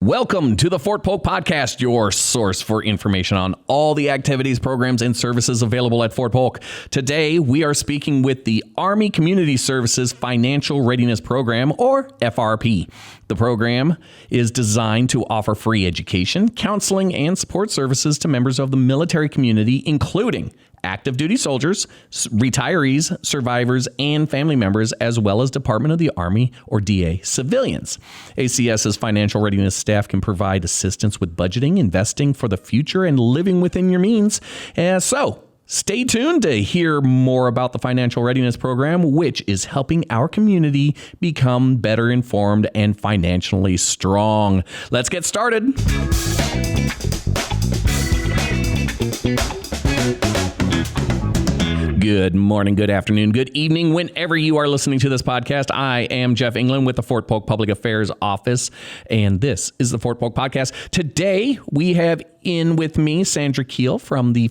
Welcome to the Fort Polk Podcast, your source for information on all the activities, programs, and services available at Fort Polk. Today, we are speaking with the Army Community Services Financial Readiness Program, or FRP. The program is designed to offer free education, counseling, and support services to members of the military community, including active duty soldiers, retirees, survivors, and family members, as well as Department of the Army or DA civilians. ACS's financial readiness staff can provide assistance with budgeting, investing for the future, and living within your means. So stay tuned to hear more about the Financial Readiness Program, which is helping our community become better informed and financially strong. Let's get started. Good morning, good afternoon, good evening, whenever you are listening to this podcast. I am Jeff England with the Fort Polk Public Affairs Office, and this is the Fort Polk Podcast. Today, we have in with me Sandra Keel from the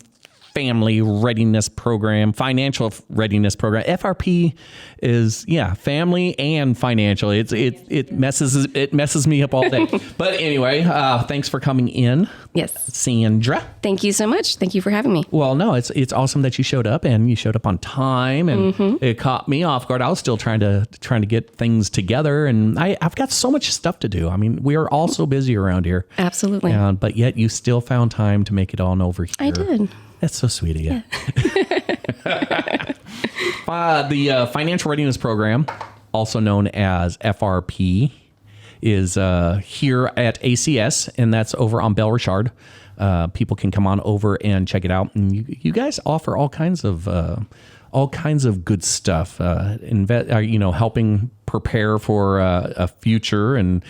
Family Readiness Program, Financial Readiness Program. FRP is, family and financial. It messes me up all day. But anyway, thanks for coming in. Yes. Sandra. Thank you so much. Thank you for having me. Well, no, it's awesome that you showed up, and you showed up on time, and it caught me off guard. I was still trying to get things together, and I've got so much stuff to do. I mean, we are all so busy around here. Absolutely. But yet you still found time to make it on over here. I did. That's so sweet of you. Yeah. The Financial Readiness Program, also known as FRP, is here at ACS, and that's over on Belle Richard. People can come on over and check it out. And you guys offer all kinds of good stuff. Helping prepare for a future and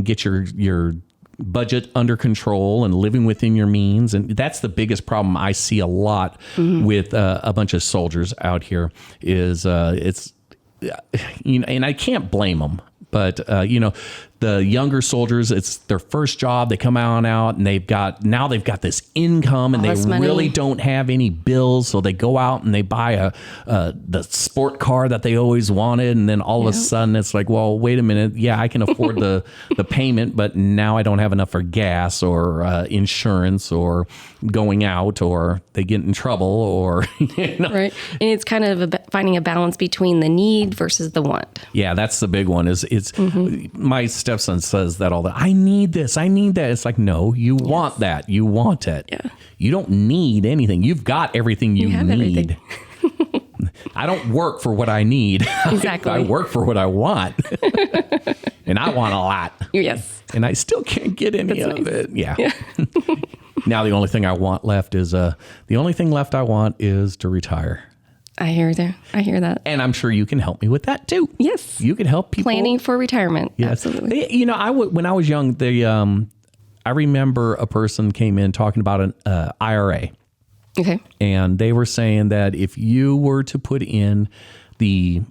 get your budget under control and living within your means. And that's the biggest problem I see a lot with a bunch of soldiers out here is and I can't blame them, but the younger soldiers, it's their first job. They come out and they've got this income, and they really don't have any bills. So they go out and they buy the sport car that they always wanted. And then all of a sudden it's like, well, wait a minute. Yeah, I can afford the payment, but now I don't have enough for gas or insurance or going out, or they get in trouble, or, Right. And it's kind of finding a balance between the need versus the want. Yeah, that's the big one. My stepson says that all the I need this, I need that. It's like, no, you want that. You want it. Yeah. You don't need anything. You've got everything you need. I don't work for what I need. Exactly. I work for what I want. And I want a lot. Yes. And I still can't get any of it. Yeah. Now the only thing I want left is I want is to retire. I hear that. And I'm sure you can help me with that too. Yes. You can help people. Planning for retirement. Yes. Absolutely. When I was young, I remember a person came in talking about an IRA. Okay. And they were saying that if you were to put in the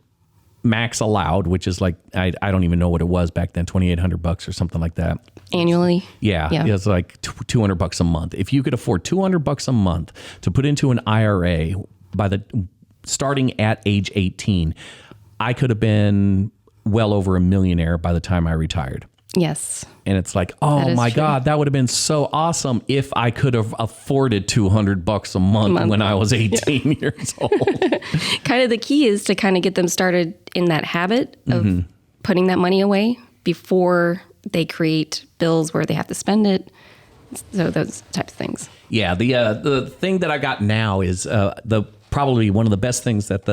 max allowed, which is like, I don't even know what it was back then, $2,800 or something like that. Annually? Yeah. It's like $200 a month. If you could afford $200 a month to put into an IRA starting at age 18, I could have been well over a millionaire by the time I retired. Yes. And it's like, oh my God, that would have been so awesome if I could have afforded $200 a month when I was 18 years old. Kind of the key is to kind of get them started in that habit of putting that money away before they create bills where they have to spend it. So those types of things. Yeah. The thing that I got now is probably one of the best things that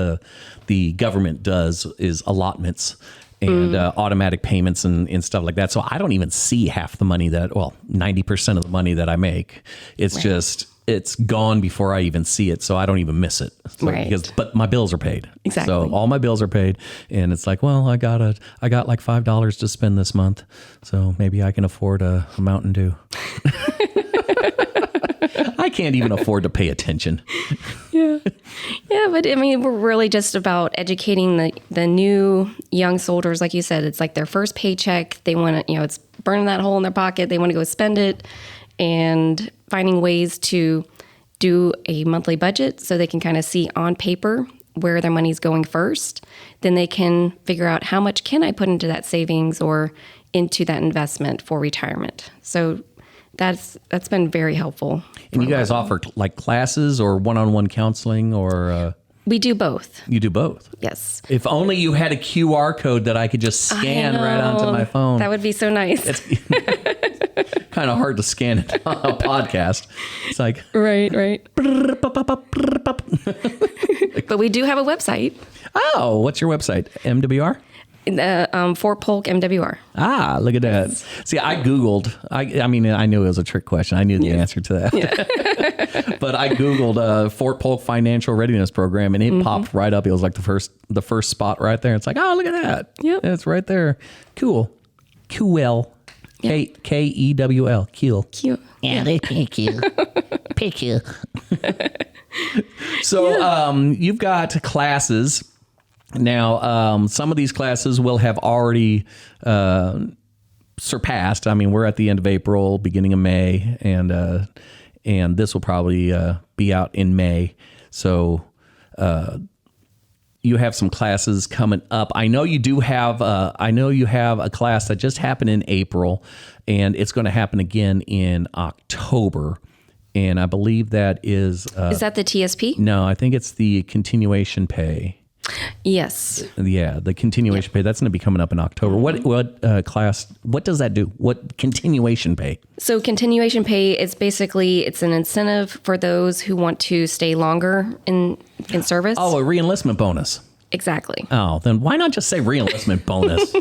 the government does is allotments and automatic payments and stuff like that. So I don't even see half the money 90% of the money that I make. It's just, it's gone before I even see it. So I don't even miss it. But my bills are paid. Exactly. So all my bills are paid. And it's like, well, I got like $5 to spend this month. So maybe I can afford a Mountain Dew. I can't even afford to pay attention. Yeah. But I mean, we're really just about educating the new young soldiers. Like you said, it's like their first paycheck. They want to, it's burning that hole in their pocket. They want to go spend it, and finding ways to do a monthly budget so they can kind of see on paper where their money's going first, then they can figure out how much can I put into that savings or into that investment for retirement. So that's been very helpful. And you guys offer like classes or one-on-one counseling or? We do both. You do both? Yes. If only you had a QR code that I could just scan right onto my phone. That would be so nice. It's kind of hard to scan it on a podcast. It's like... Right. But we do have a website. Oh, what's your website? MWR? Fort Polk MWR. Ah, look at that. See, I Googled. I mean, I knew it was a trick question. I knew the answer to that. Yeah. But I Googled Fort Polk Financial Readiness Program, and it popped right up. It was like the first spot right there. It's like, oh, look at that. Yep. It's right there. Cool. Cool. Kewl. Cool. Cute. Yeah, they pick you. Pick you. So you've got classes. Now, some of these classes will have already surpassed. I mean, we're at the end of April, beginning of May, and this will probably be out in May. So you have some classes coming up. I know you do have. I know you have a class that just happened in April, and it's going to happen again in October. And I believe that is that the TSP? No, I think it's the continuation pay. Yes. Yeah, the continuation pay. That's going to be coming up in October. What class? What does that do? What continuation pay? So continuation pay is basically it's an incentive for those who want to stay longer in service. Oh, a reenlistment bonus. Exactly. Oh, then why not just say reenlistment bonus?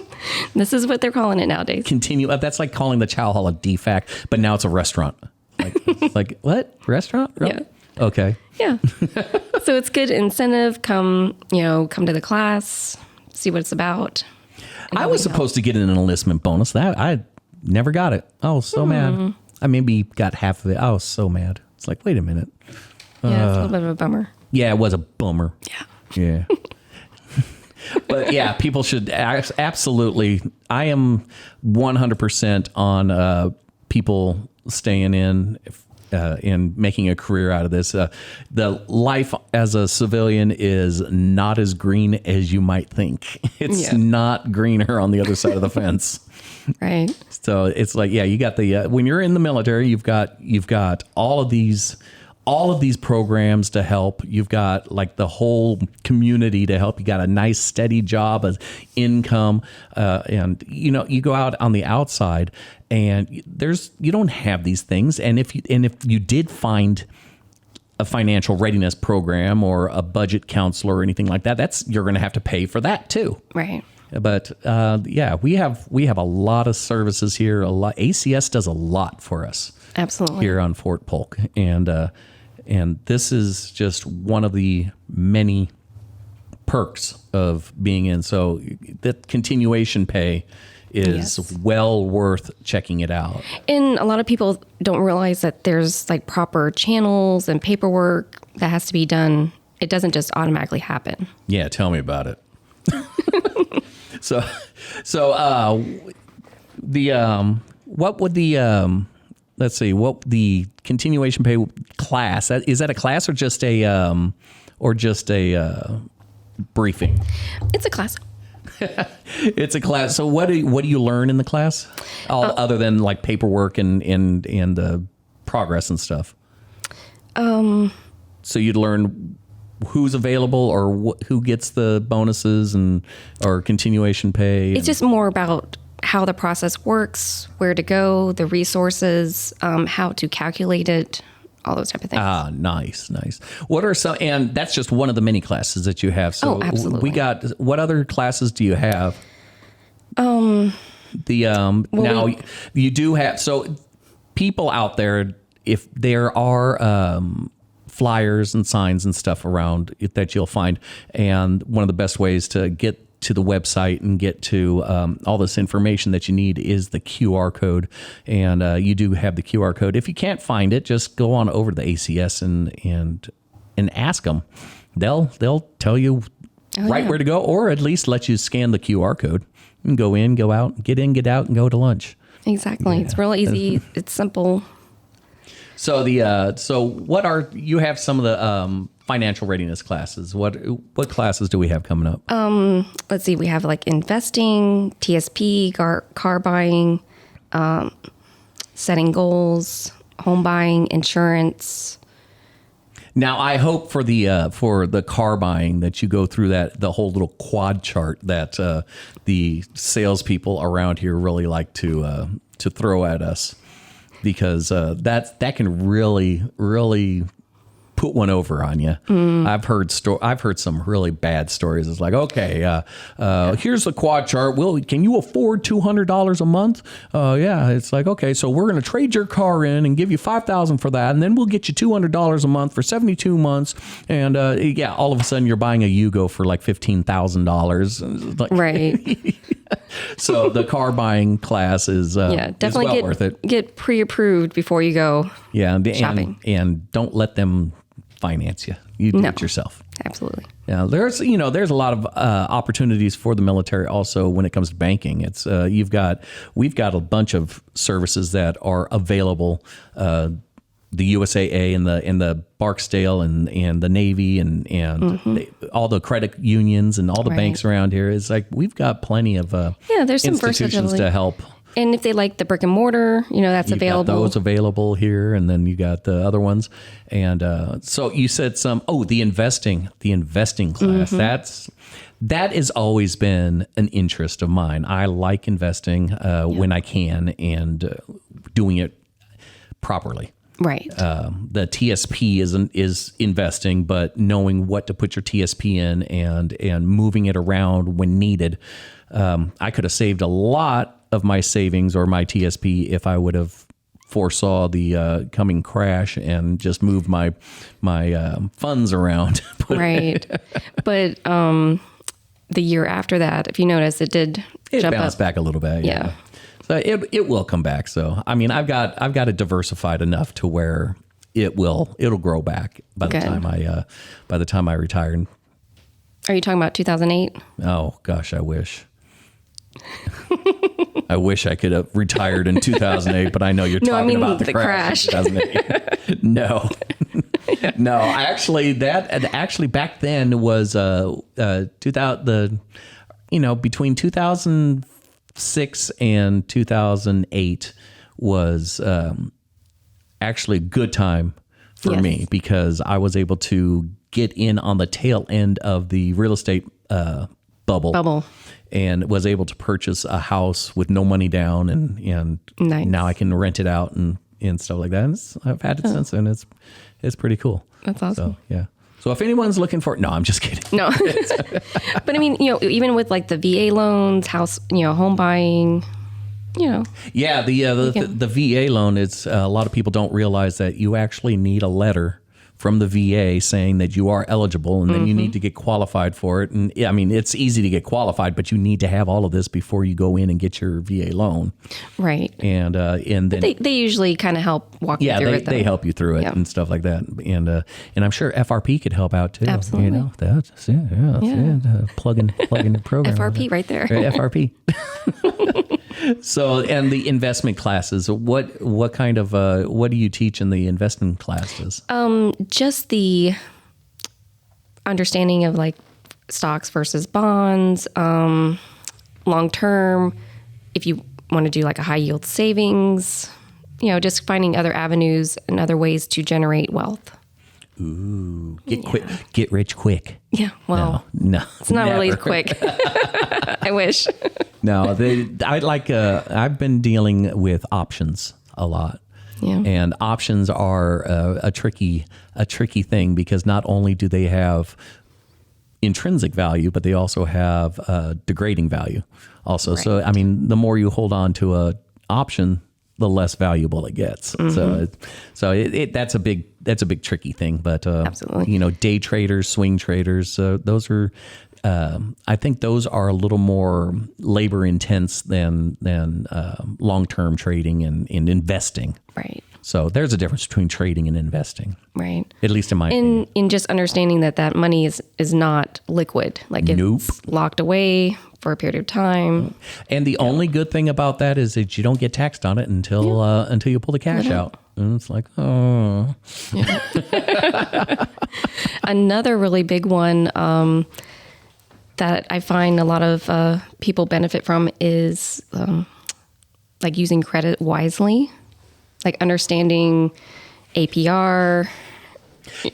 This is what they're calling it nowadays. Continue. That's like calling the chow hall a DFAC, but now it's a restaurant. Like what? Restaurant? Yeah. Okay. Yeah. So it's good incentive. Come to the class, see what it's about. I was supposed to get an enlistment bonus. That I never got it. I was so mad. I maybe got half of it. I was so mad. It's like, wait a minute. Yeah, it's a little bit of a bummer. Yeah, it was a bummer. Yeah. But yeah, people should absolutely. I am 100% on people staying in and making a career out of this. The life as a civilian is not as green as you might think. It's not greener on the other side of the fence. Right. So it's like, yeah, you got the when you're in the military, you've got all of these programs to help. You've got like the whole community to help. You got a nice steady job, of income, and you go out on the outside, and you don't have these things. And if you did find a financial readiness program or a budget counselor or anything like that, you're going to have to pay for that too. Right. But yeah, we have a lot of services here. ACS does a lot for us. Absolutely. Here on Fort Polk, and this is just one of the many perks of being in. So that continuation pay is well worth checking it out. And a lot of people don't realize that there's like proper channels and paperwork that has to be done. It doesn't just automatically happen. Yeah, tell me about it. So what would the let's see, what the continuation pay class, is that a class or just a briefing? It's a class. It's a class. So what do you learn in the class, other than like paperwork and progress and stuff? So you'd learn who's available or who gets the bonuses or continuation pay. It's just more about how the process works, where to go, the resources, how to calculate it, all those type of things. Ah, nice. What are some, and that's just one of the many classes that you have. So absolutely. what other classes do you have? Now you do have, so people out there, if there are flyers and signs and stuff around that you'll find, and one of the best ways to get to the website and get to all this information that you need is the QR code. And you do have the QR code. If you can't find it, just go on over to the ACS and ask them. They'll tell you where to go, or at least let you scan the QR code and go in, go out, get in, get out, and go to lunch. Exactly. Yeah. It's real easy. It's simple. So you have some of the financial readiness classes. What classes do we have coming up? Let's see. We have like investing, TSP, car buying, setting goals, home buying, insurance. Now, I hope for the car buying that you go through the whole little quad chart that the salespeople around here really like to throw at us, because that can really put one over on you. I've heard some really bad stories. It's like, okay, here's the quad chart. Can you afford $200 a month? Yeah. It's like, okay, so we're going to trade your car in and give you $5,000 for that, and then we'll get you $200 a month for 72 months. And yeah, all of a sudden you're buying a Yugo for like $15,000. Like, Right. So the car buying class is definitely well worth it. Get pre-approved before you go. Yeah, shopping. and don't let them finance you. You do it yourself. Absolutely. Yeah, there's a lot of opportunities for the military also when it comes to banking. It's we've got a bunch of services that are available. The USAA and the Barksdale and the Navy and all the credit unions and all the banks around here. It's like we've got plenty of there's some institutions versatility to help. And if they like the brick and mortar, that's You've available. got those available here, and then you got the other ones. And so you said the investing class. That has always been an interest of mine. I like investing when I can and doing it properly. Right. The TSP is investing, but knowing what to put your TSP in and moving it around when needed. I could have saved a lot of my savings or my TSP if I would have foresaw the coming crash and just moved my funds around. Right. But the year after that, if you notice, it jump bounced up. back a little bit. Yeah. So it will come back. So I mean, I've got it diversified enough to where it'll grow back by the time I retire. Are you talking about 2008? Oh gosh, I wish. I wish I could have retired in 2008, but I know you're talking about the crash. 2008. No. No, actually back then was 2000 between 2006 and 2008 was actually a good time for me, because I was able to get in on the tail end of the real estate bubble. And was able to purchase a house with no money down, and nice. Now I can rent it out and stuff like that. And I've had it since, and it's pretty cool. That's awesome. So yeah. So if anyone's looking for, no, I'm just kidding. No, but I mean, even with like the VA loans, house, home buying, Yeah, the VA loan. It's a lot of people don't realize that you actually need a letter from the VA saying that you are eligible, and then you need to get qualified for it. And I mean, it's easy to get qualified, but you need to have all of this before you go in and get your VA loan. Right. And then they usually kind of help walk you through it. Yeah, they help you through it and stuff like that. And I'm sure FRP could help out too. Absolutely. That's plugging the program. FRP right there. FRP. So, and the investment classes, what kind of what do you teach in the investment classes? Just the understanding of like stocks versus bonds, long term. If you want to do like a high yield savings, just finding other avenues and other ways to generate wealth. Ooh, get rich quick. Yeah, well, no, it's not never. really quick. I wish. No, I've been dealing with options a lot. Yeah. And options are a tricky thing, because not only do they have intrinsic value, but they also have degrading value also. Right. So, I mean, the more you hold on to a option, the less valuable it gets. So that's a big tricky thing. But absolutely, day traders, swing traders, those are. I think those are a little more labor intense than long-term trading and investing. Right. So there's a difference between trading and investing. Right. At least in my opinion. In just understanding that money is not liquid. Like it's locked away for a period of time. And the only good thing about that is that you don't get taxed on it until you pull the cash out. And it's like, oh. Another really big one that I find a lot of people benefit from is like using credit wisely, like understanding APR.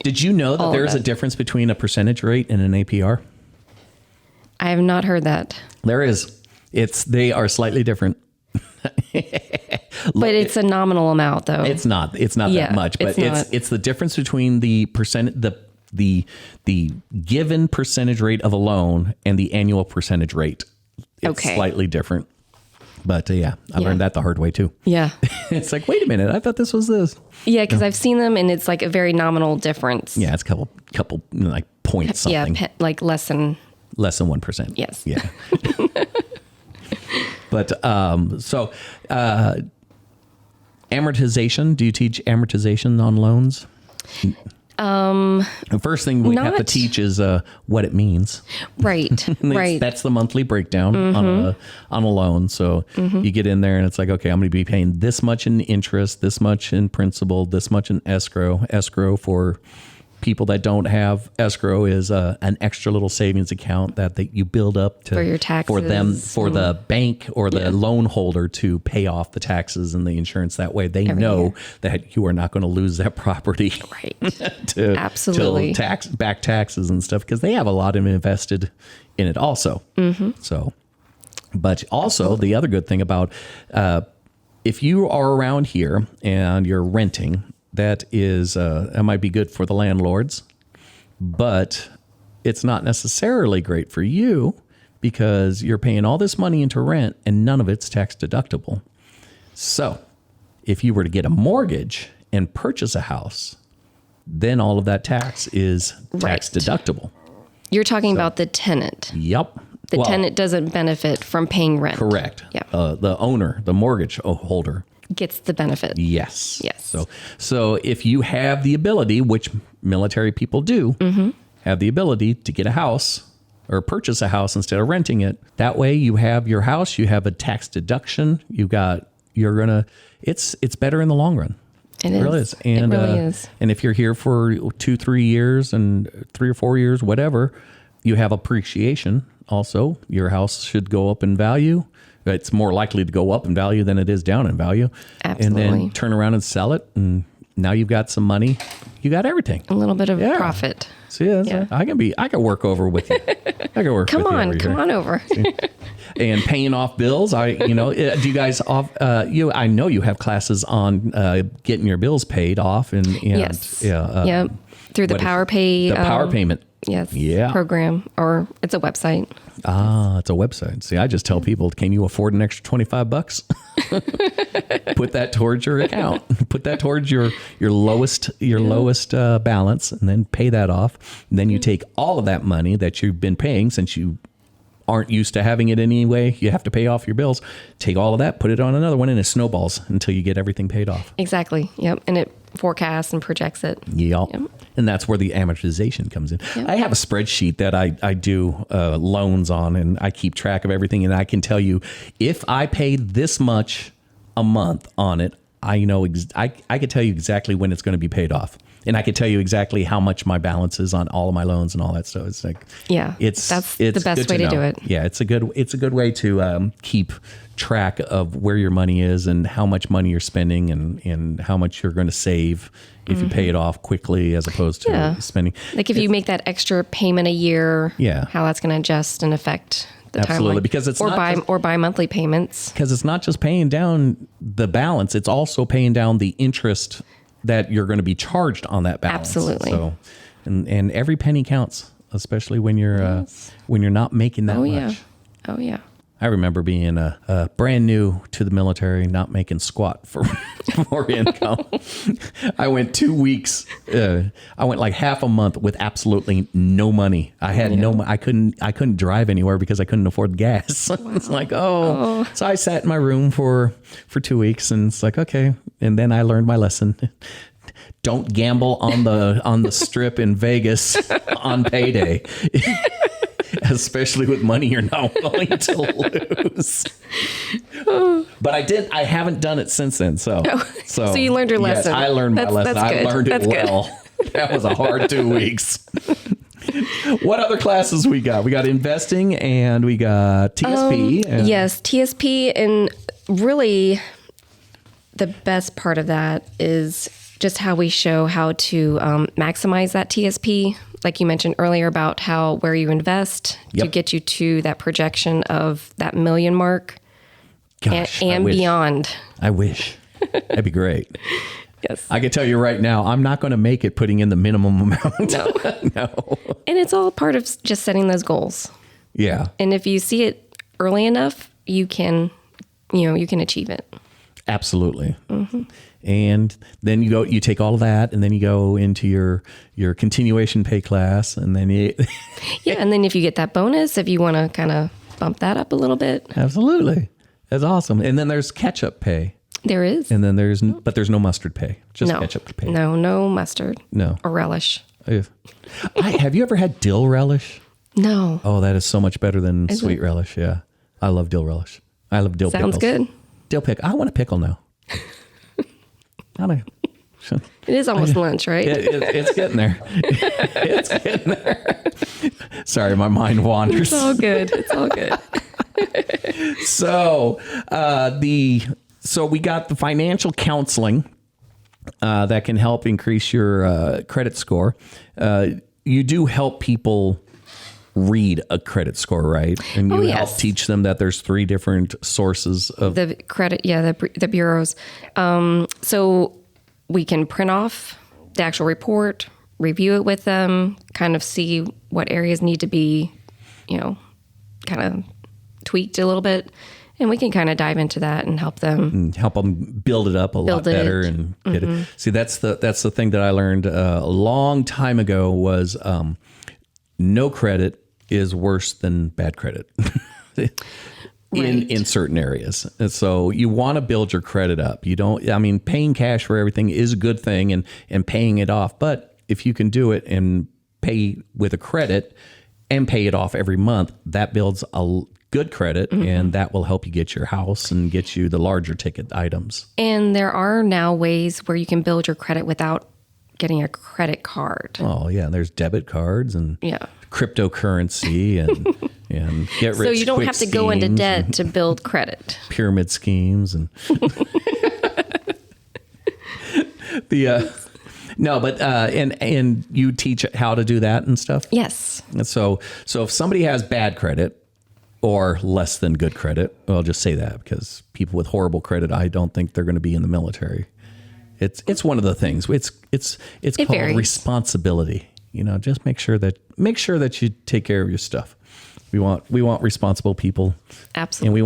Did you know that there's a difference between a percentage rate and an APR? I have not heard that. There is. They are slightly different. But it's a nominal amount, though. It's not that much, but it's the difference between the given percentage rate of a loan and the annual percentage rate. It's slightly different. But I learned that the hard way too. Yeah. It's like, wait a minute, I thought this was this. Yeah, because I've seen them and it's like a very nominal difference. Yeah, it's a couple like points something. Yeah, like less than 1%. Yes. Yeah. But amortization, do you teach amortization on loans? The first thing we have to teach is what it means. Right. Right. That's the monthly breakdown on a loan. So you get in there and it's like, okay, I'm going to be paying this much in interest, this much in principal, this much in escrow. Escrow for people that don't have escrow is an extra little savings account that you build up to for your taxes, for the bank or the loan holder to pay off the taxes and the insurance. That way they know that you are not going to lose that property to absolutely back taxes and stuff, because they have a lot of invested in it also. So, but also the other good thing about if you are around here and you're renting, that might be good for the landlords, but it's not necessarily great for you because you're paying all this money into rent and none of it's tax deductible. So if you were to get a mortgage and purchase a house, then all of that tax is tax deductible. You're talking about the tenant. Yep. The tenant doesn't benefit from paying rent. Correct. Yeah. The owner, the mortgage holder, gets the benefit. Yes. Yes. So if you have the ability, which military people do, have the ability to get a house or purchase a house instead of renting it, that way you have your house, you have a tax deduction, it's better in the long run. It really is. And, it really is. And if you're here for 2-3 years and 3 or 4 years, whatever, you have appreciation. Also, your house should go up in value. It's more likely to go up in value than it is down in value. Absolutely. And then turn around and sell it, and now you've got some money. You got everything. A little bit of profit. So I can work over with you. I can work. Come with you on over. And paying off bills. Do you guys off? I know you have classes on getting your bills paid off, and yes, through the Power Pay. The Power Payment. Yes. Yeah. Program, or it's a website. It's a website. See, I just tell people, can you afford an extra $25? Put that towards your account. Put that towards your lowest balance, and then pay that off. And then you take all of that money that you've been paying, since you aren't used to having it anyway, you have to pay off your bills. Take all of that, put it on another one, and it snowballs until you get everything paid off. Exactly. Yep. And it forecasts and projects it. Yep. And that's where the amortization comes in. Yep. I have a spreadsheet that I do loans on, and I keep track of everything. And I can tell you, if I paid this much a month on it, I know I could tell you exactly when it's going to be paid off. And I could tell you exactly how much my balance is on all of my loans and all that stuff. It's like, that's the best way to do it. Yeah, it's a good way to keep track of where your money is and how much money you're spending and how much you're going to save if you pay it off quickly as opposed to spending. Like if you make that extra payment a year, how that's going to adjust and affect the timeline. Because it's or bi-monthly payments. Because it's not just paying down the balance; it's also paying down the interest that you're going to be charged on that balance. Absolutely. So, and every penny counts, especially when you're not making that much. Oh yeah. I remember being brand new to the military, not making squat for income. I went 2 weeks. I went like half a month with absolutely no money. I had I couldn't drive anywhere because I couldn't afford gas. Wow. It's like, so I sat in my room for 2 weeks, and it's like, okay. And then I learned my lesson. Don't gamble on the strip in Vegas on payday. especially with money you're not willing to lose. But I haven't done it since then. So you learned your lesson. Yes, I learned my lesson. That's good. I learned it That's well. That was a hard 2 weeks. What other classes we got? We got investing and we got TSP. Yes, TSP. And really the best part of that is just how we show how to maximize that TSP. Like you mentioned earlier about where you invest to get you to that projection of that million mark. Gosh, and beyond. I wish. That'd be great. Yes. I can tell you right now, I'm not going to make it putting in the minimum amount. No. No. And it's all part of just setting those goals. Yeah. And if you see it early enough, you can achieve it. Absolutely. Mm-hmm. And then you take all of that and then you go into your continuation pay class and then and then if you get that bonus, if you want to kind of bump that up a little bit. Absolutely. That's awesome. And then there's catch-up pay. There is. And then there's no mustard pay. Just ketchup pay. No mustard. No. Or relish. Have you ever had dill relish? No. Oh, that is so much better than sweet relish. Yeah. I love dill relish. I love dill pickles. Sounds good. Dill pickle. I want a pickle now. It is almost lunch, right? It's getting there. It's getting there. Sorry, my mind wanders. It's all good. It's all good. So we got the financial counseling that can help increase your credit score. You do help people read a credit score, right? And you help teach them that there's 3 different sources of the credit. Yeah, the bureaus. So we can print off the actual report, review it with them, kind of see what areas need to be, kind of tweaked a little bit. And we can kind of dive into that and help them build it up a lot better and get it. See, that's the thing that I learned a long time ago was no credit is worse than bad credit in certain areas. And so you want to build your credit up. Paying cash for everything is a good thing and paying it off. But if you can do it and pay with a credit and pay it off every month, that builds a good credit and that will help you get your house and get you the larger ticket items. And there are now ways where you can build your credit without getting a credit card. Oh yeah, there's debit cards and cryptocurrency and get rich. So you don't have to go into debt to build credit. Pyramid schemes and and you teach how to do that and stuff. Yes. And so if somebody has bad credit or less than good credit, well, I'll just say that because people with horrible credit, I don't think they're going to be in the military. It's one of the things. It's called responsibility. Just make sure that you take care of your stuff. We want responsible people. Absolutely. And we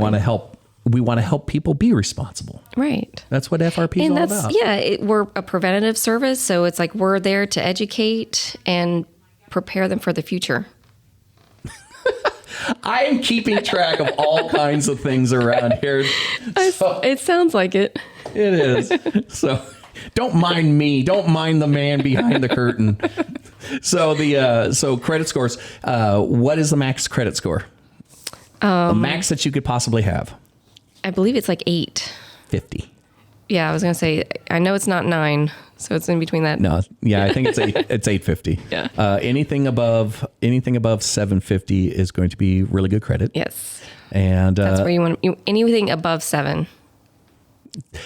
want to help people be responsible. Right. That's what FRP is all about. Yeah, we're a preventative service, so it's like we're there to educate and prepare them for the future. I am keeping track of all kinds of things around here. It sounds like it. It is. So don't mind me. Don't mind the man behind the curtain. So credit scores. What is the max credit score? The max that you could possibly have? I believe it's like 850. Yeah, I was going to say, I know it's not 9, so it's in between that. No, yeah, I think it's 850. Yeah. Anything above 750 is going to be really good credit. Yes. And that's where you want anything above 7.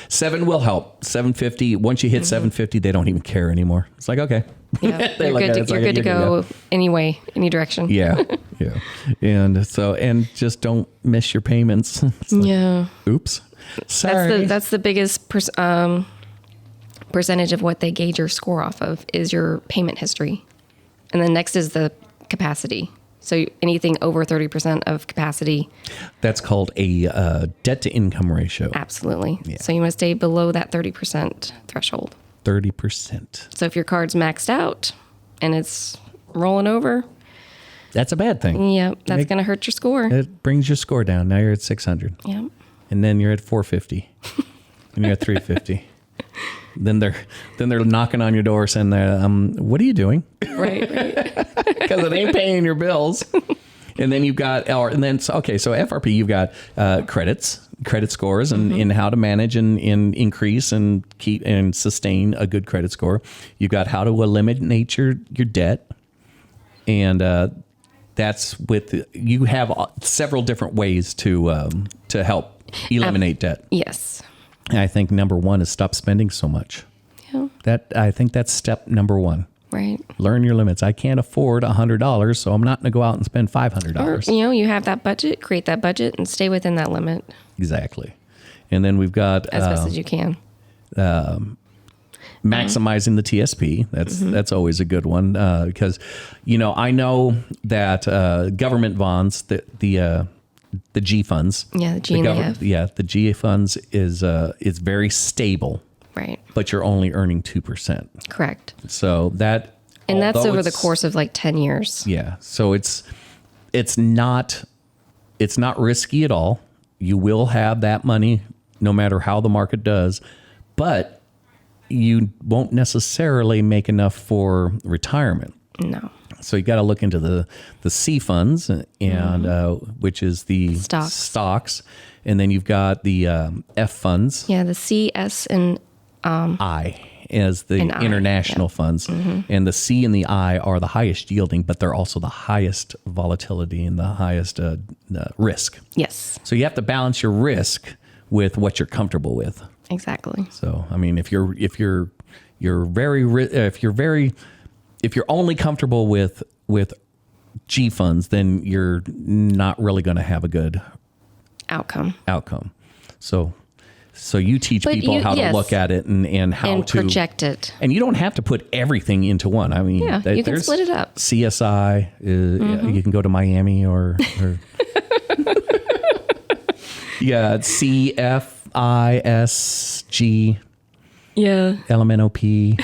7 will help. 750. Once you hit 750, they don't even care anymore. It's like, okay. Yeah, you're good to go anyway, any direction. Yeah. Yeah. And just don't miss your payments. Yeah. Oops. Sorry. That's the biggest percentage of what they gauge your score off of is your payment history. And then next is the capacity. So anything over 30% of capacity. That's called a debt to income ratio. Absolutely. Yeah. So you want to stay below that 30% threshold. 30%. So if your card's maxed out and it's rolling over. That's a bad thing. Yep. That's going to hurt your score. It brings your score down. Now you're at 600. Yep. And then you're at 450. And you're at 350. Then they're knocking on your door saying, "What are you doing?" Right. Because it ain't paying your bills. And then you've got, so FRP, you've got credit scores, and how to manage and increase and keep and sustain a good credit score. You've got how to eliminate your debt. And that's you have several different ways to help eliminate debt. Yes. And I think number one is stop spending so much. Yeah. I think that's step number one. Right. Learn your limits. I can't afford $100, so I'm not going to go out and spend $500. Or, you have that budget, create that budget, and stay within that limit. Exactly. And then we've got as best as you can. Maximizing the TSP. That's always a good one because I know that government bonds, the G funds. Yeah, the G and the F. Yeah, the G funds is very stable. Right. But you're only earning 2%. Correct. So that's over the course of like 10 years. Yeah. So it's not risky at all. You will have that money no matter how the market does, but you won't necessarily make enough for retirement. No. So you got to look into the C funds and which is the stocks, and then you've got the F funds. Yeah, the C, S, and I as the international funds, and the C and the I are the highest yielding, but they're also the highest volatility and the highest risk. Yes. So you have to balance your risk with what you're comfortable with. Exactly. So I mean, if you're only comfortable with G funds, then you're not really going to have a good outcome. So you teach people how to look at it and how to project it. And you don't have to put everything into one. I mean, you can split it up. CSI, you can go to Miami or yeah, CFISG. Yeah. LMNOP.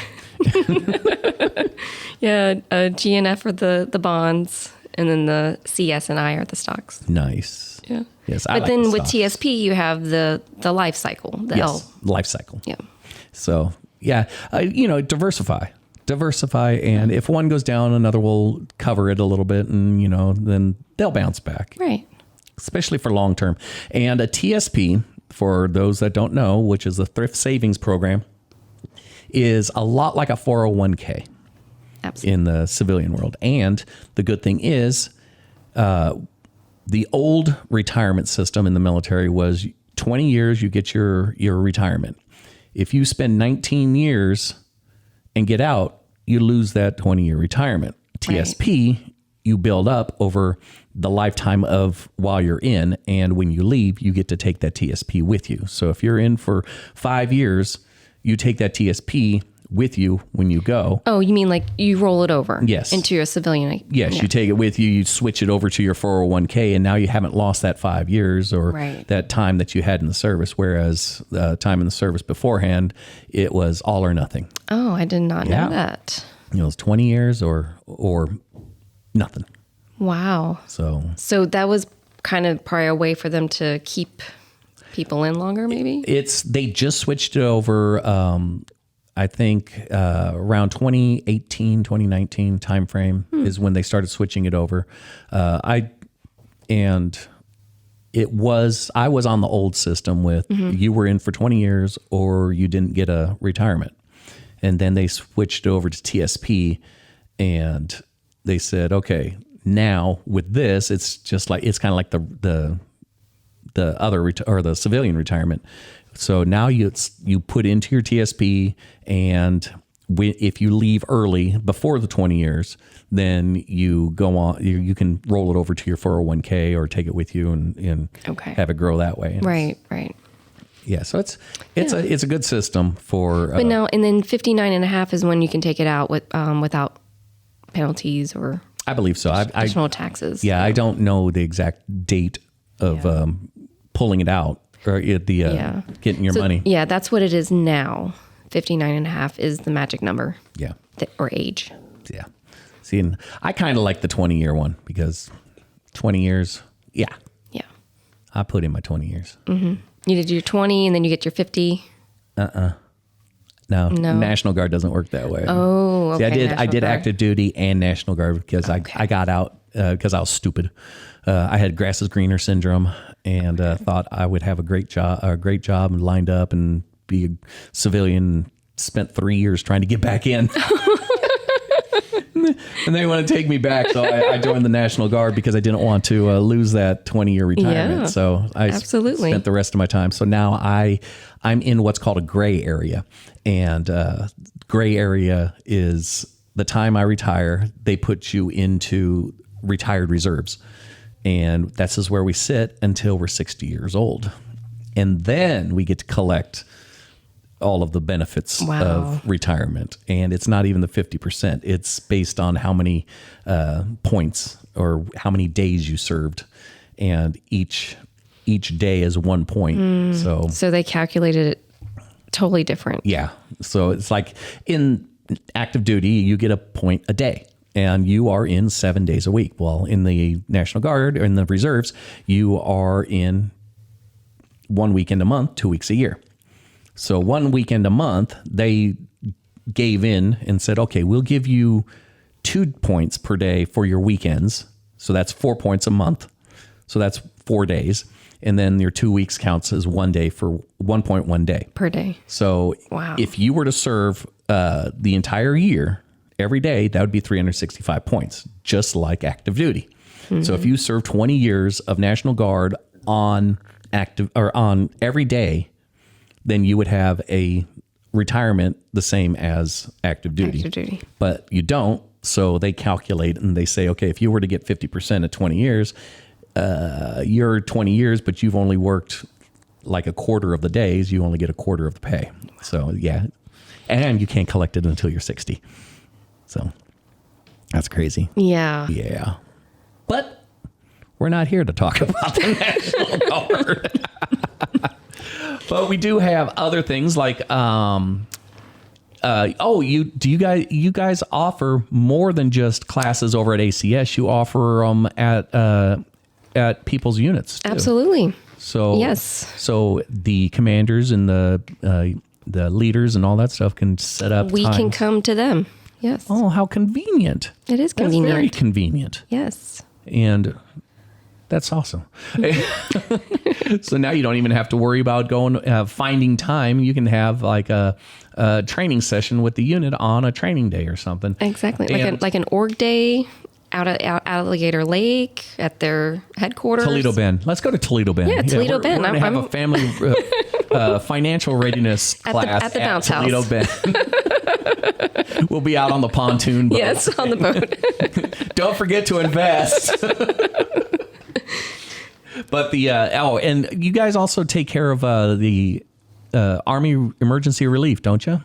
Yeah, G and F are the bonds, and then the C, S, and I are the stocks. Nice. Yeah. Yes, but then with TSP, you have the life cycle, the L. Life cycle. Yeah. So, yeah, diversify. And if one goes down, another will cover it a little bit, and, then they'll bounce back. Right. Especially for long term. And a TSP, for those that don't know, which is a thrift savings program, is a lot like a 401k. Absolutely. In the civilian world. And the good thing is, the old retirement system in the military was 20 years, you get your retirement. If you spend 19 years and get out, you lose that 20-year retirement. TSP, you build up over the lifetime of while you're in, and when you leave, you get to take that TSP with you. So if you're in for 5 years, you take that TSP with you when you go. Oh, you mean like you roll it over? Yes. Into your civilian? Yes, you take it with you, you switch it over to your 401k, and now you haven't lost that 5 years or that time that you had in the service, whereas the time in the service beforehand, it was all or nothing. Oh, I did not know that. It was 20 years or nothing. Wow. So that was kind of probably a way for them to keep people in longer, maybe? They just switched it over, I think around 2018, 2019 timeframe is when they started switching it over. I was on the old system with you were in for 20 years or you didn't get a retirement. And then they switched over to TSP and they said, okay, now with this, it's kind of like the other or the civilian retirement. So now you put into your TSP, and if you leave early before the 20 years, then you go on. You can roll it over to your 401k or take it with you and have it grow that way. Right. Yeah, so it's a good system for. But now, and then 59.5 is when you can take it out without penalties or. I believe so. Additional taxes. Yeah, I don't know the exact date of pulling it out. Or getting your money. Yeah, that's what it is now. 59.5 is the magic number. Yeah. Or age. Yeah. See, and I kind of like the 20-year one because 20 years, yeah. I put in my 20 years. Mm-hmm. You did your 20 and then you get your 50. No, No. National Guard doesn't work that way. Oh, See, okay. I did National Guard. active duty and National Guard because I got out because I was stupid. I had grass is greener syndrome and thought I would have a great job and lined up and be a civilian. Spent 3 years trying to get back in. And they want to take me back. So I joined the National Guard because I didn't want to lose that 20-year retirement. Yeah, So I absolutely. spent the rest of my time. So now I'm in what's called a gray area. And gray area is the time I retire, they put you into retired reserves. And that's just where we sit until we're 60 years old. And then we get to collect all of the benefits of retirement. And it's not even the 50%. It's based on how many points or how many days you served. And each day is 1 point. So they calculated it totally different. Yeah. So it's like in active duty, you get a point a day. And you are in 7 days a week. Well, in the National Guard or in the reserves, you are in 1 weekend a month, 2 weeks a year. So 1 weekend a month, they gave in and said, okay, we'll give you 2 points per day for your weekends. So that's 4 points a month. So that's 4 days. And then your 2 weeks counts as 1 day for 1 point 1 day. Per day. So if you were to serve the entire year, every day, that would be 365 points, just like active duty. Mm-hmm. So if you serve 20 years of National Guard on active or on every day, then you would have a retirement the same as active duty. Active duty. But you don't. So they calculate and they say, okay, if you were to get 50% at 20 years, you're 20 years, but you've only worked like a quarter of the days. You only get a quarter of the pay. So yeah. And you can't collect it until you're 60. So that's crazy. Yeah. Yeah. But we're not here to talk about the National Guard. But we do have other things like, you guys offer more than just classes over at ACS. You offer them at people's units too. Absolutely. So yes. So the commanders and the leaders and all that stuff can set up. We times. can come to them. Yes. Oh, how convenient! It is convenient. That's very convenient. Yes. And that's awesome. So now you don't even have to worry about finding time. You can have like a training session with the unit on a training day or something. Exactly. And Like an org day out at Alligator Lake at their headquarters. Toledo Bend. Let's go to Toledo Bend. Yeah, Toledo we're, Bend. We're going to have a family financial readiness class at the bounce Toledo house. Bend. We'll be out on the pontoon boat. Yes, on the boat. Don't forget to invest. But and you guys also take care of the Army Emergency Relief, don't you?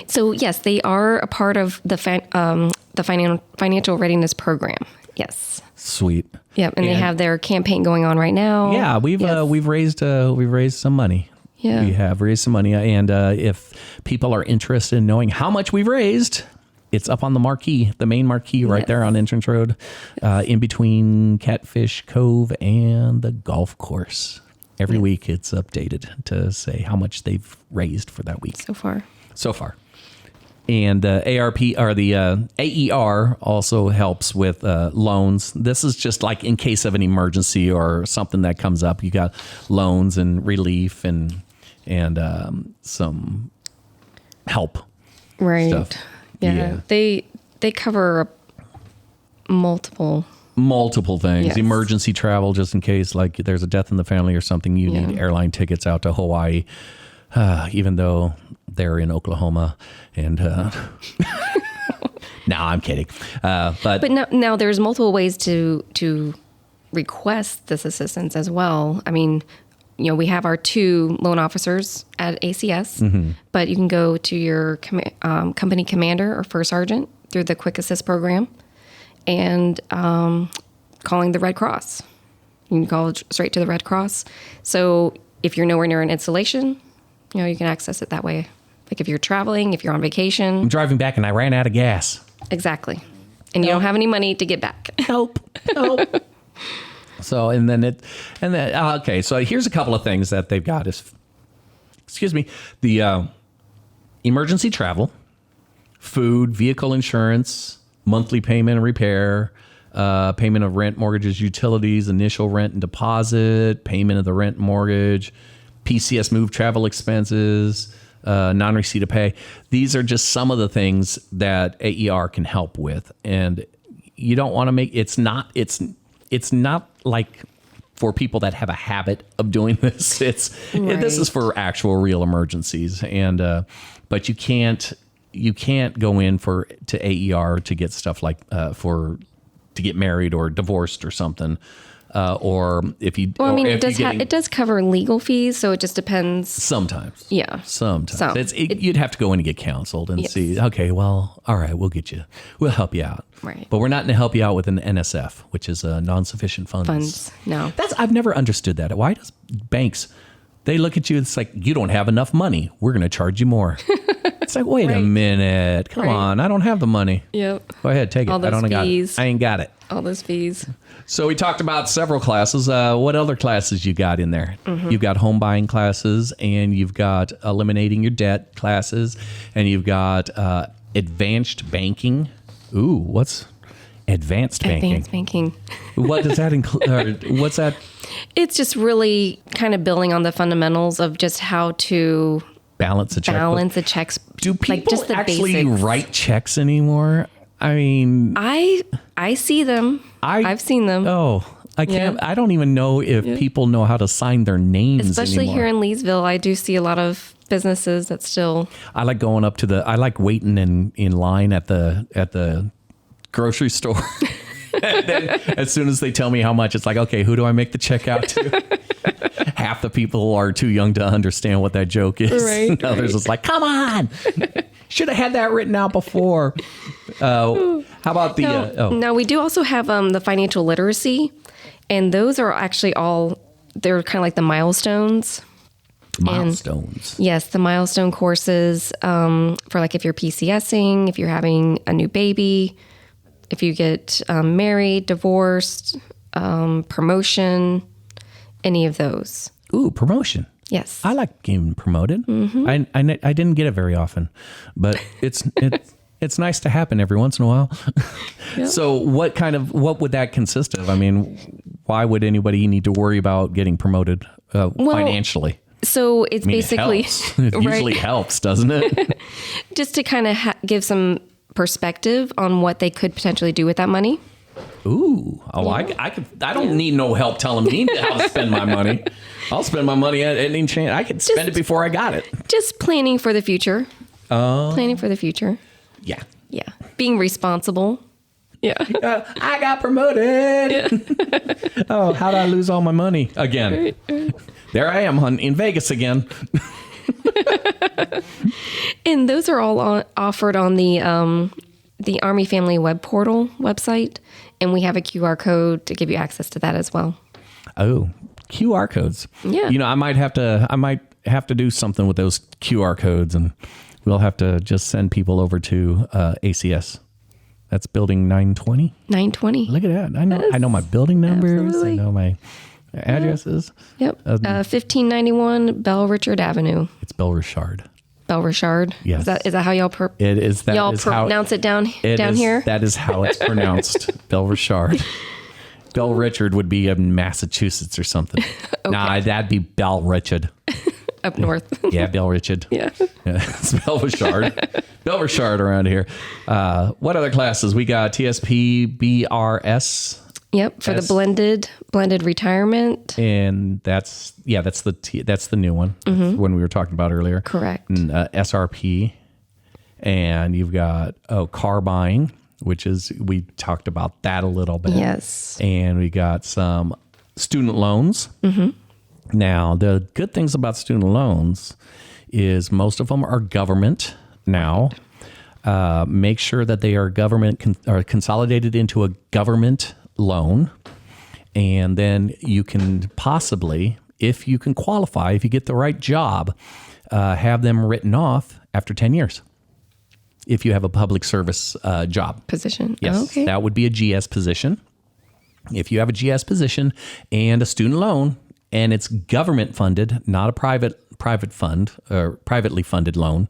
So yes, they are a part of the financial readiness program. Yes. Sweet. Yep, and they have their campaign going on right now. Yeah, we've raised some money. Yeah. We have raised some money, and if people are interested in knowing how much we've raised, it's up on the marquee, the main marquee right there on Entrance Road, in between Catfish Cove and the golf course. Every week it's updated to say how much they've raised for that week. So far. And ARP or the AER also helps with loans. This is just like in case of an emergency or something that comes up. You got loans and relief and some help. Right. Stuff. Yeah. They cover multiple things. Yes. Emergency travel, just in case like there's a death in the family or something. You need airline tickets out to Hawaii, even though they're in Oklahoma. And no, I'm kidding. But now there's multiple ways to request this assistance as well. I mean, we have our 2 loan officers at ACS, but you can go to your company commander or first sergeant through the Quick Assist program and calling the Red Cross. You can call straight to the Red Cross. So if you're nowhere near an installation, you can access it that way. Like if you're traveling, if you're on vacation. I'm driving back and I ran out of gas. Exactly. And you don't have any money to get back. Help. So, okay. So here's a couple of things that they've got is, the emergency travel, food, vehicle insurance, monthly payment and repair, payment of rent, mortgages, utilities, initial rent and deposit, payment of the rent mortgage, PCS move travel expenses, non-receipt of pay. These are just some of the things that AER can help with. And you don't want to make, it's not like for people that have a habit of doing this. This is for actual real emergencies. And, but you can't go in to AER to get stuff like, to get married or divorced or something. Or if you, well, I mean, it does cover legal fees, so it just depends. Sometimes. Yeah. Sometimes. You'd have to go in and get counseled and see, okay, well, all right, we'll help you out. Right. But we're not going to help you out with an NSF, which is a non-sufficient funds. No. I've never understood that. Why does banks, they look at you, it's like, you don't have enough money. We're going to charge you more. It's like, wait a minute. Come on. I don't have the money. Yep. Go ahead, take it. All those fees. I ain't got it. All those fees. So we talked about several classes. What other classes you got in there? Mm-hmm. You've got home buying classes, and you've got eliminating your debt classes, and you've got advanced banking. Ooh, what's advanced banking? Advanced banking. What does that include? What's that? It's just really kind of building on the fundamentals of just how to balance a checks. Do people like just the actually basics. write checks anymore? I mean, I see them. I've seen them. Oh, I can't. Yeah. I don't even know if people know how to sign their names, especially anymore. Here in Leesville. I do see a lot of businesses that still. I like going up to I like waiting in line at the grocery store. And then as soon as they tell me how much, it's like, okay, who do I make the check out to? Half the people are too young to understand what that joke is. Right. Others is like, come on. Should have had that written out before. How about the... No, we do also have the financial literacy. And those are actually they're kind of like the milestones. Milestones. And, yes, the milestone courses for like if you're PCSing, if you're having a new baby, if you get married, divorced, promotion, any of those. Ooh, promotion. Yes. I like getting promoted. Mm-hmm. I didn't get it very often, but it's nice to happen every once in a while. Yep. So what would that consist of? I mean, why would anybody need to worry about getting promoted financially? So it's basically... It usually helps, doesn't it? Just to kind of give some perspective on what they could potentially do with that money. Ooh, I don't need no help telling me how to spend my money. I'll spend my money at any chance. I could spend it before I got it. Just planning for the future. Planning for the future. Yeah. Yeah. Being responsible. Yeah. I got promoted. Yeah. Oh, how did I lose all my money again? Right. There I am in Vegas again. And those are all offered on the Army Family Web Portal website, and we have a QR code to give you access to that as well. Oh, QR codes. Yeah. You know, I might have to do something with those QR codes, and we'll have to just send people over to ACS. That's building 920. 920. Look at that. I know my building numbers. Absolutely. I know my addresses. Yep. 1591 Bell Richard Avenue. It's Bell Richard. Bell Richard. Yes. Is that how y'all it is? That y'all is pronounce it down here? That is how it's pronounced. Bell Richard. Bell Richard would be in Massachusetts or something. Okay. Nah, that'd be Bell Richard. Up north. Yeah, Bell Richard. Yeah. It's Bell Richard. Bell Richard around here. What other classes? We got TSP, BRS. Yep, for the blended retirement. And that's the new one. Mm-hmm. That's the one we were talking about earlier. Correct. And, SRP. And you've got car buying, which is, we talked about that a little bit. Yes. And we got some student loans. Mm-hmm. Now, the good things about student loans is most of them are government now. Make sure that they are are consolidated into a government loan. And then you can possibly, if you can qualify, if you get the right job, have them written off after 10 years. If you have a public service job. Position. Yes, okay. That would be a GS position. If you have a GS position and a student loan, and it's government funded, not a private fund or privately funded loan,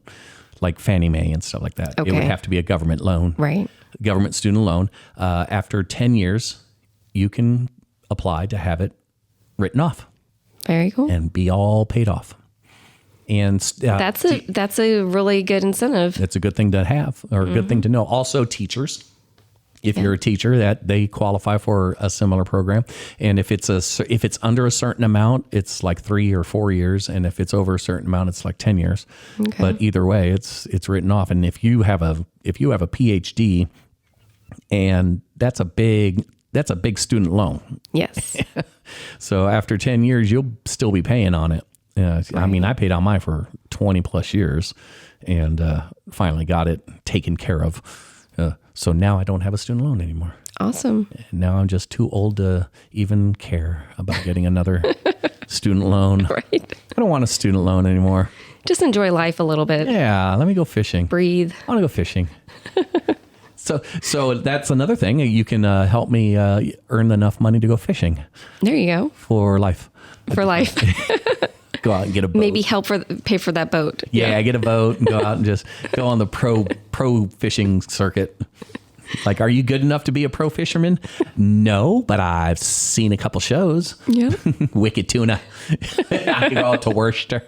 like Fannie Mae and stuff like that. It would Okay. have to be a government loan. Right. Government student loan. After 10 years, you can apply to have it written off Very cool. and be all paid off. And That's a really good incentive. it's a good thing to have, or a good thing to know. Also, teachers. If you're a teacher, that they qualify for a similar program, and if it's under a certain amount, it's like 3 or 4 years, and if it's over a certain amount, it's like 10 years. Okay. But either way, it's written off. And if you have a PhD, and that's a big student loan. Yes. So after 10 years, you'll still be paying on it. I mean, I paid on mine for 20 plus years, and finally got it taken care of. So now I don't have a student loan anymore. Awesome. Now I'm just too old to even care about getting another student loan. Right. I don't want a student loan anymore. Just enjoy life a little bit. Yeah, let me go fishing. Breathe. I want to go fishing. So that's another thing. You can help me earn enough money to go fishing There you go. for life. For life. Go out and get a boat. Maybe pay for that boat. Yeah, get a boat and go out and just go on the pro fishing circuit. Like, are you good enough to be a pro fisherman? No, but I've seen a couple shows. Yeah. Wicked tuna. I can go out to Worcester.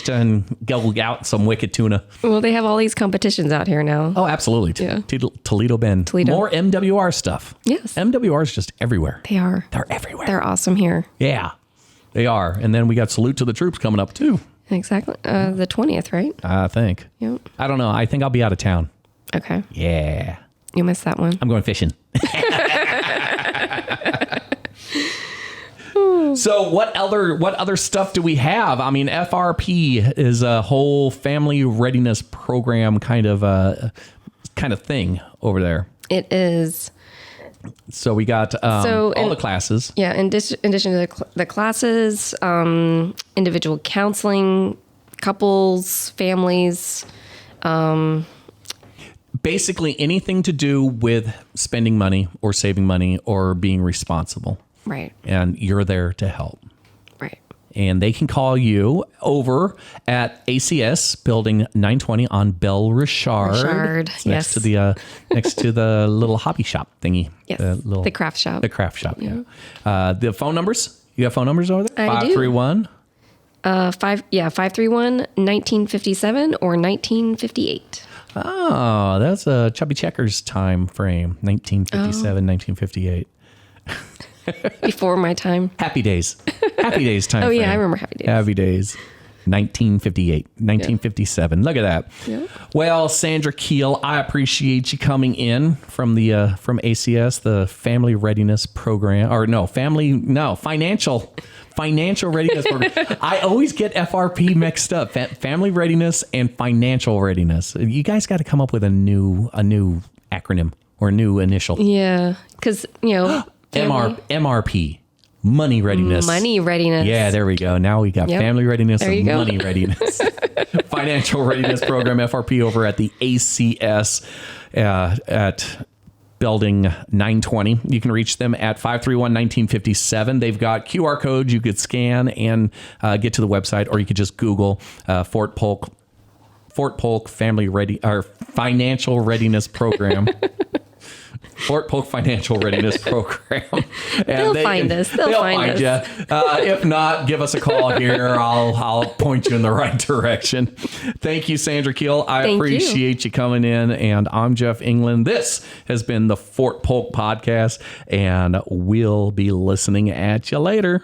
And go out some wicked tuna. Well, they have all these competitions out here now. Oh, absolutely. Yeah. Toledo Bend. Toledo. More MWR stuff. Yes. MWR is just everywhere. They are. They're everywhere. They're awesome here. Yeah, they are. And then we got Salute to the Troops coming up too. Exactly. The 20th, right? I think. Yep. I don't know. I think I'll be out of town. Okay. Yeah. You missed that one. I'm going fishing. So what other stuff do we have? I mean, FRP is a whole family readiness program kind of thing over there. It is. So we got all the classes. Yeah. In addition to the classes, individual counseling, couples, families. Basically anything to do with spending money or saving money or being responsible. Right. And you're there to help. Right. And they can call you over at ACS Building 920 on Belle Richard. It's next to the little hobby shop thingy. Yes. The craft shop. The craft shop. Yeah. The phone numbers. You got phone numbers over there? I do. 531. 531 1957 or 1958. Oh, that's a Chubby Checkers time frame. 1957, 1958. Before my time. Happy Days. Happy Days time Oh, frame. yeah, I remember Happy Days. Happy Days. 1958, 1957. Look at that. Yeah. Well, Sandra Keel, I appreciate you coming in from the from ACS, the Family Readiness Program, Financial Readiness Program. I always get FRP mixed up. Family Readiness and Financial Readiness. You guys got to come up with a new acronym or a new initial. Yeah. Because, MRP. Money Readiness. Money Readiness. Yeah, there we go. Now we got Yep. Family Readiness There and you go. Money Readiness. Financial Readiness Program, FRP, over at the ACS at Building 920. You can reach them at 531-1957. They've got QR codes you could scan and get to the website, or you could just Google Fort Polk Financial Readiness Program. Fort Polk Financial Readiness Program. And They'll find us. They'll find you. If not, give us a call here. I'll point you in the right direction. Thank you, Sandra Keel. I appreciate you coming in. And I'm Jeff England. This has been the Fort Polk Podcast, and we'll be listening at you later.